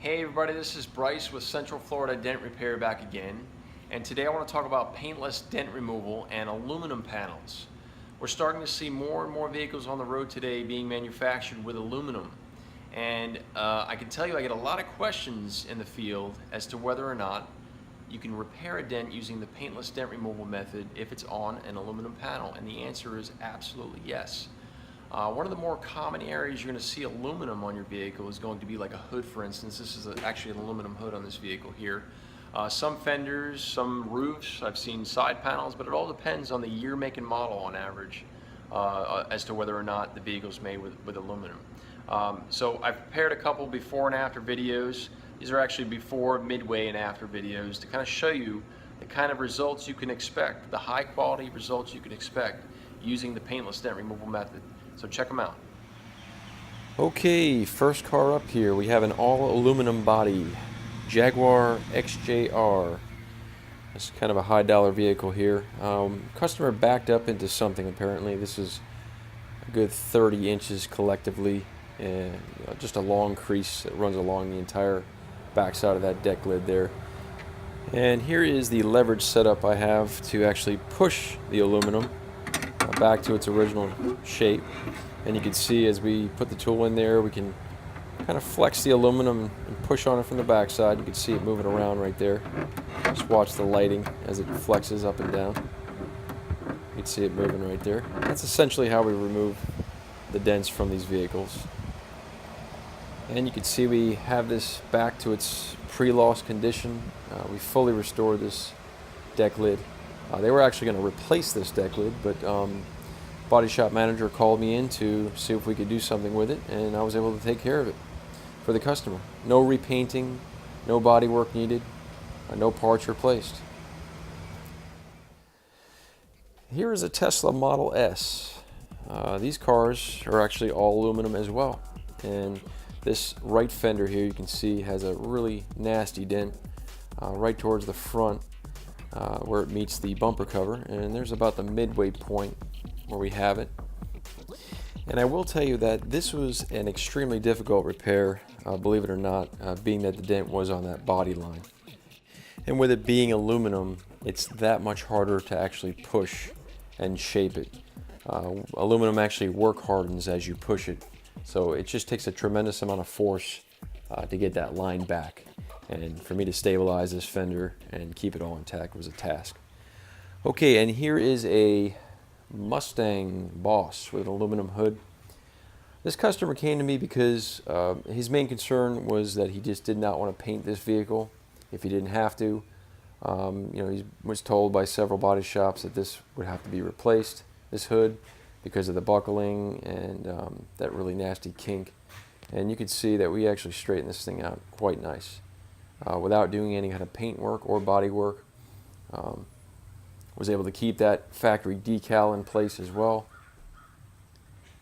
Hey everybody, this is Brice with Central Florida Dent Repair back again. And today I want to talk about paintless dent removal and aluminum panels. We're starting to see more and more vehicles on the road today being manufactured with aluminum. And I can tell you I get a lot of questions in the field as to whether or not you can repair a dent using the paintless dent removal method if it's on an aluminum panel. And the answer is absolutely yes. One of the more common areas you're going to see aluminum on your vehicle is going to be like a hood, for instance. This is actually an aluminum hood on this vehicle here. Some fenders, some roofs, I've seen side panels, but it all depends on the year, make, and model on average as to whether or not the vehicle's made with aluminum. So I've prepared a couple before and after videos. These are actually before, midway, and after videos to kind of show you the kind of results you can expect, the high quality results you can expect using the paintless dent removal method. So check them out. Okay, first car up here, we have an all aluminum body Jaguar XJR. It's kind of a high dollar vehicle here. Customer backed up into something apparently. This is a good 30 inches collectively, and just a long crease that runs along the entire backside of that deck lid there. And here is the leverage setup I have to actually push the aluminum back to its original shape. And you can see as we put the tool in there, we can kind of flex the aluminum and push on it from the backside. You can see it moving around right there. Just watch the lighting as it flexes up and down. You can see it moving right there. That's essentially how we remove the dents from these vehicles. And you can see we have this back to its pre-loss condition. We fully restored this deck lid. They were actually going to replace this deck lid, but body shop manager called me in to see if we could do something with it, and I was able to take care of it for the customer. No repainting, no body work needed, no parts replaced. Here is a Tesla Model S. These cars are actually all aluminum as well, and this right fender here you can see has a really nasty dent right towards the front where it meets the bumper cover, and there's about the midway point where we have it. And I will tell you that this was an extremely difficult repair, believe it or not, being that the dent was on that body line. And with it being aluminum, it's that much harder to actually push and shape it. Aluminum actually work hardens as you push it, so it just takes a tremendous amount of force to get that line back. And for me to stabilize this fender and keep it all intact was a task. Okay, and here is a Mustang Boss with an aluminum hood. This customer came to me because his main concern was that he just did not want to paint this vehicle if he didn't have to. He was told by several body shops that this would have to be replaced, this hood, because of the buckling and that really nasty kink. And you can see that we actually straightened this thing out quite nice without doing any kind of paint work or body work. Was able to keep that factory decal in place as well,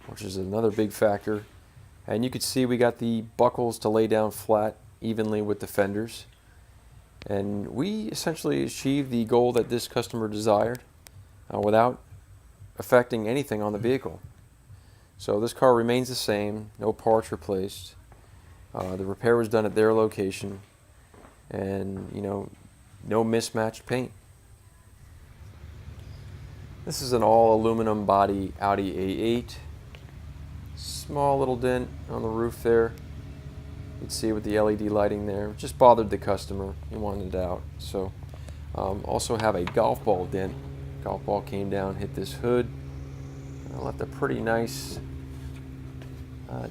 which is another big factor. And you can see we got the buckles to lay down flat evenly with the fenders. And we essentially achieved the goal that this customer desired without affecting anything on the vehicle. So this car remains the same, no parts replaced. The repair was done at their location, and no mismatched paint. This is an all aluminum body Audi A8. Small little dent on the roof there. You can see with the LED lighting there. It just bothered the customer. He wanted it out. So also have a golf ball dent. Golf ball came down, hit this hood. Left a pretty nice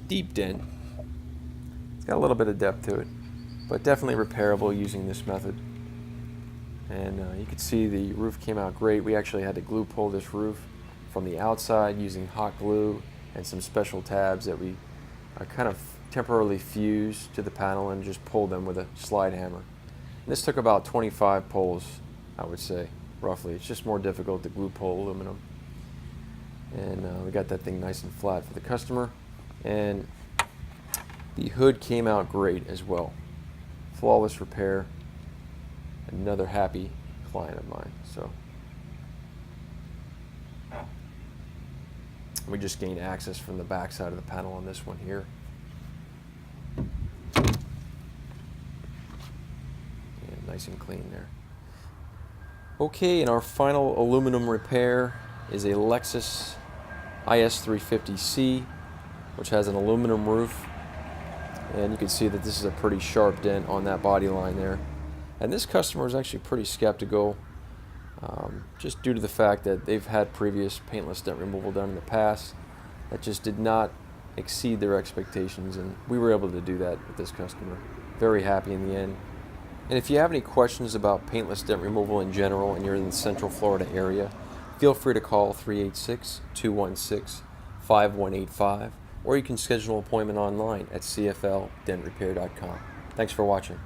deep dent. It's got a little bit of depth to it, but definitely repairable using this method. And you can see the roof came out great. We actually had to glue pull this roof from the outside using hot glue and some special tabs that we kind of temporarily fused to the panel and just pulled them with a slide hammer. And this took about 25 pulls, I would say, roughly. It's just more difficult to glue pull aluminum. And we got that thing nice and flat for the customer. And the hood came out great as well. Flawless repair. Another happy client of mine. So we just gained access from the back side of the panel on this one here. nice and clean there. Okay, and our final aluminum repair is a Lexus IS350C, which has an aluminum roof. And you can see that this is a pretty sharp dent on that body line there. And this customer is actually pretty skeptical, just due to the fact that they've had previous paintless dent removal done in the past that just did not exceed their expectations, and we were able to do that with this customer. Very happy in the end. And if you have any questions about paintless dent removal in general and you're in the Central Florida area, feel free to call 386-216-5185, or you can schedule an appointment online at cfldentrepair.com. Thanks for watching.